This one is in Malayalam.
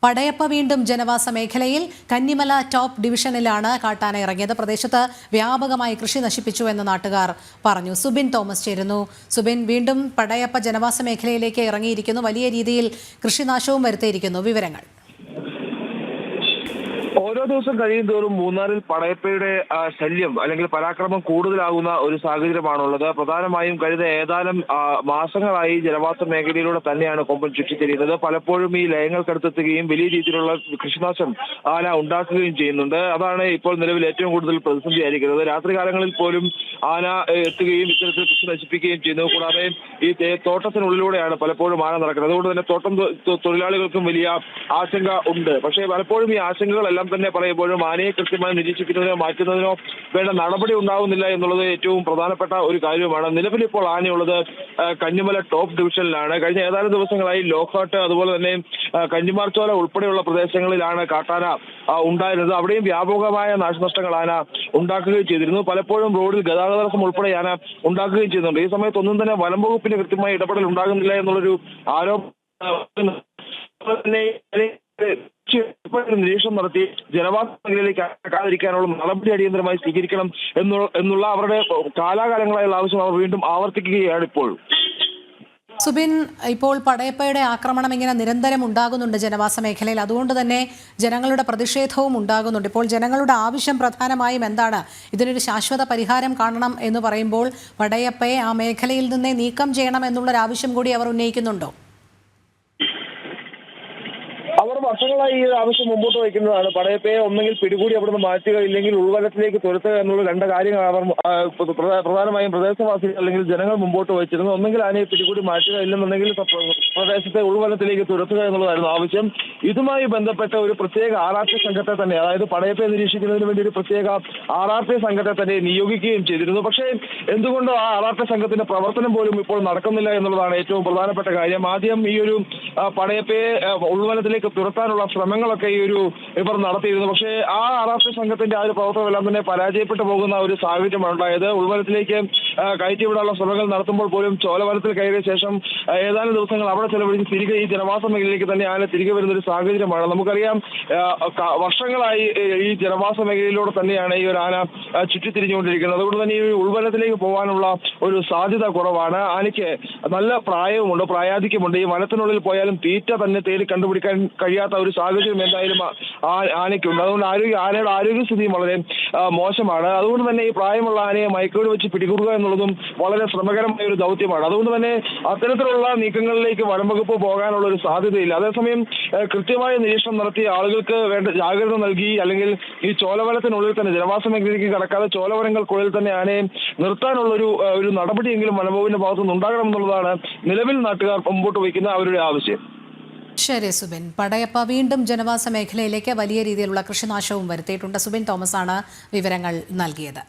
പടയപ്പ വീണ്ടും ജനവാസ മേഖലയിൽ കന്നിമല ടോപ്പ് ഡിവിഷനിലാണ് കാട്ടാന ഇറങ്ങിയത്. പ്രദേശത്ത് വ്യാപകമായി കൃഷി നശിപ്പിച്ചു എന്ന് നാട്ടുകാർ പറഞ്ഞു. സുബിൻ തോമസ് ചേരുന്നു. സുബിൻ, വീണ്ടും പടയപ്പ ജനവാസ മേഖലയിലേക്ക് ഇറങ്ങിയിരിക്കുന്നു. വലിയ രീതിയിൽ കൃഷിനാശവും വരുത്തിയിരിക്കുന്നു. വിവരങ്ങൾ. ഓരോ ദിവസം കഴിയുന്തോറും മൂന്നാറിൽ പടയപ്പയുടെ ശല്യം അല്ലെങ്കിൽ പരാക്രമം കൂടുതലാകുന്ന ഒരു സാഹചര്യമാണുള്ളത്. പ്രധാനമായും കഴിഞ്ഞ ഏതാനും മാസങ്ങളായി ജനവാസ മേഖലയിലൂടെ തന്നെയാണ് കൊമ്പൻ ചുറ്റിത്തിരിയുന്നത്. പലപ്പോഴും ഈ ലയങ്ങൾക്കടുത്തെത്തുകയും വലിയ രീതിയിലുള്ള കൃഷിനാശം ആന ഉണ്ടാക്കുകയും ചെയ്യുന്നുണ്ട്. അതാണ് ഇപ്പോൾ നിലവിൽ ഏറ്റവും കൂടുതൽ പ്രതിസന്ധിയായിരിക്കുന്നത്. രാത്രികാലങ്ങളിൽ പോലും ആന എത്തുകയും ഇത്തരത്തിൽ കൃഷി നശിപ്പിക്കുകയും ചെയ്യുന്നു. കൂടാതെ ഈ തോട്ടത്തിനുള്ളിലൂടെയാണ് പലപ്പോഴും ആന നടക്കുന്നത്. അതുകൊണ്ട് തന്നെ തോട്ടം തൊഴിലാളികൾക്കും വലിയ ആശങ്ക ഉണ്ട്. പക്ഷേ പലപ്പോഴും ഈ ആശങ്കകളെല്ലാം തന്നെ പറയുമ്പോഴും ആനയെ കൃത്യമായി നിരീക്ഷിക്കുന്നതിനോ മാറ്റുന്നതിനോ വേണ്ട നടപടി ഉണ്ടാകുന്നില്ല എന്നുള്ളത് ഏറ്റവും പ്രധാനപ്പെട്ട ഒരു കാര്യമാണ്. നിലവിൽ ഇപ്പോൾ ആനയുള്ളത് കന്നിമല ടോപ്പ് ഡിവിഷനിലാണ്. കഴിഞ്ഞ ഏതാനും ദിവസങ്ങളായി ലോക്കാട്ട്, അതുപോലെ തന്നെ കഞ്ഞിമാർച്ചോല ഉൾപ്പെടെയുള്ള പ്രദേശങ്ങളിലാണ് കാട്ടാന ഉണ്ടായിരുന്നത്. അവിടെയും വ്യാപകമായ നാശനഷ്ടങ്ങൾ ആന ഉണ്ടാക്കുകയും ചെയ്തിരുന്നു. പലപ്പോഴും റോഡിൽ ഗതാഗത തടസ്സം ഉൾപ്പെടെ ആന ഉണ്ടാക്കുകയും ചെയ്യുന്നുണ്ട്. ഈ സമയത്ത് ഒന്നും തന്നെ വനം വകുപ്പിന് കൃത്യമായ ഇടപെടൽ ഉണ്ടാകുന്നില്ല എന്നുള്ളൊരു ആരോപണം നിരീക്ഷണം നടത്തി ജനവാസ മേഖലയിലേക്ക് അടക്കാതിരിക്കാനുള്ള നടപടി അടിയന്തരമായി സ്വീകരിക്കണം എന്നുള്ള അവരുടെ കാലാകാലങ്ങളായുള്ള ആവശ്യം അവർ വീണ്ടും ആവർത്തിക്കുകയാണ് ഇപ്പോൾ. സുബിൻ, ഇപ്പോൾ പടയപ്പയുടെ ആക്രമണം ഇങ്ങനെ നിരന്തരം ഉണ്ടാകുന്നുണ്ട് ജനവാസ മേഖലയിൽ. അതുകൊണ്ട് തന്നെ ജനങ്ങളുടെ പ്രതിഷേധവും ഉണ്ടാകുന്നുണ്ട്. ഇപ്പോൾ ജനങ്ങളുടെ ആവശ്യം പ്രധാനമായും എന്താണ്? ഇതിനൊരു ശാശ്വത പരിഹാരം കാണണം എന്ന് പറയുമ്പോൾ പടയപ്പയെ ആ മേഖലയിൽ നിന്നേ നീക്കം ചെയ്യണം എന്നുള്ളൊരാവശ്യം കൂടി അവർ ഉന്നയിക്കുന്നുണ്ടോ? അവർ വർഷങ്ങളായി ഈ ആവശ്യം മുമ്പോട്ട് വയ്ക്കുന്നതാണ്. പടയപ്പയെ ഒന്നെങ്കിൽ പിടികൂടി അവിടുന്ന് മാറ്റുക, ഇല്ലെങ്കിൽ ഉൾവലത്തിലേക്ക് തുരത്തുക എന്നുള്ള രണ്ട് കാര്യങ്ങൾ അവർ പ്രധാനമായും പ്രദേശവാസികൾ അല്ലെങ്കിൽ ജനങ്ങൾ മുമ്പോട്ട് വച്ചിരുന്നു. ഒന്നെങ്കിൽ ആനയെ പിടികൂടി മാറ്റുക, ഇല്ലെന്നുണ്ടെങ്കിൽ പ്രദേശത്തെ ഉൾവലത്തിലേക്ക് തുരത്തുക എന്നുള്ളതായിരുന്നു ആവശ്യം. ഇതുമായി ബന്ധപ്പെട്ട ഒരു പ്രത്യേക RRT സംഘത്തെ തന്നെ, അതായത് പടയപ്പയെ നിരീക്ഷിക്കുന്നതിന് വേണ്ടി ഒരു പ്രത്യേക RRT സംഘത്തെ തന്നെ നിയോഗിക്കുകയും ചെയ്തിരുന്നു. പക്ഷേ എന്തുകൊണ്ടോ ആ RRT സംഘത്തിന്റെ പ്രവർത്തനം പോലും ഇപ്പോൾ നടക്കുന്നില്ല എന്നുള്ളതാണ് ഏറ്റവും പ്രധാനപ്പെട്ട കാര്യം. ആദ്യം ഈ ഒരു പടയപ്പയെ ഉൾവലത്തിലേക്ക് തുരത്താനുള്ള ശ്രമങ്ങളൊക്കെ ഇവർ നടത്തിയിരുന്നു. പക്ഷേ ആ RRT സംഘത്തിന്റെ ആ ഒരു പ്രവർത്തനമെല്ലാം തന്നെ പരാജയപ്പെട്ടു പോകുന്ന ഒരു സാഹചര്യമാണ് ഉണ്ടായത്. ഉൾവലത്തിലേക്ക് കയറ്റിവിടാനുള്ള ശ്രമങ്ങൾ നടത്തുമ്പോൾ പോലും ചോലവനത്തിൽ കയറിയ ശേഷം ഏതാനും ദിവസങ്ങൾ അവിടെ ചെലവഴിച്ച് തിരികെ ഈ ജനവാസ മേഖലയിലേക്ക് തന്നെ ആന തിരികെ വരുന്ന ഒരു സാഹചര്യമാണ്. നമുക്കറിയാം, വർഷങ്ങളായി ഈ ജനവാസ മേഖലയിലൂടെ തന്നെയാണ് ഈ ഒരു ആന ചുറ്റിത്തിരിഞ്ഞുകൊണ്ടിരിക്കുന്നത്. അതുകൊണ്ട് തന്നെ ഈ ഉൾവലത്തിലേക്ക് പോകാനുള്ള ഒരു സാധ്യത കുറവാണ്. ആനയ്ക്ക് നല്ല പ്രായവുമുണ്ട്, പ്രായാധിക്യമുണ്ട്. ഈ വനത്തിനുള്ളിൽ പോയാലും തീറ്റ തന്നെ തേടി കണ്ടുപിടിക്കാൻ കഴിയാത്ത ഒരു സാഹചര്യം എന്തായാലും ആനയ്ക്കുണ്ട്. അതുകൊണ്ട് ആനയുടെ ആരോഗ്യസ്ഥിതിയും വളരെ മോശമാണ്. അതുകൊണ്ട് തന്നെ ഈ പ്രായമുള്ള ആനയെ മയക്കോട് വെച്ച് പിടികൂടുക എന്നുള്ളതും വളരെ ശ്രമകരമായ ഒരു ദൗത്യമാണ്. അതുകൊണ്ട് തന്നെ അത്തരത്തിലുള്ള നീക്കങ്ങളിലേക്ക് വനം വകുപ്പ് പോകാനുള്ള ഒരു സാധ്യതയില്ല. അതേസമയം കൃത്യമായ നിരീക്ഷണം നടത്തി ആളുകൾക്ക് വേണ്ട ജാഗ്രത നൽകി, അല്ലെങ്കിൽ ഈ ചോലവനത്തിനുള്ളിൽ തന്നെ ജനവാസ മേഖലയിലേക്ക് കടക്കാതെ ചോലവനങ്ങൾക്കുള്ളിൽ തന്നെ ആനയെ നിർത്താനുള്ള ഒരു നടപടിയെങ്കിലും വനംവകുപ്പിന്റെ ഭാഗത്തുനിന്ന് ഉണ്ടാകണമെന്നുള്ളതാണ് നിലവിൽ നാട്ടുകാർ മുമ്പോട്ട് വയ്ക്കുന്ന അവരുടെ ആവശ്യം. ശരി സുബിൻ, പടയപ്പ വീണ്ടും ജനവാസ മേഖലയിലേക്ക് വലിയ രീതിയിലുള്ള കൃഷിനാശവും വരുത്തിയിട്ടുണ്ട്. സുബിൻ തോമസ് ആണ് വിവരങ്ങൾ നൽകിയത്.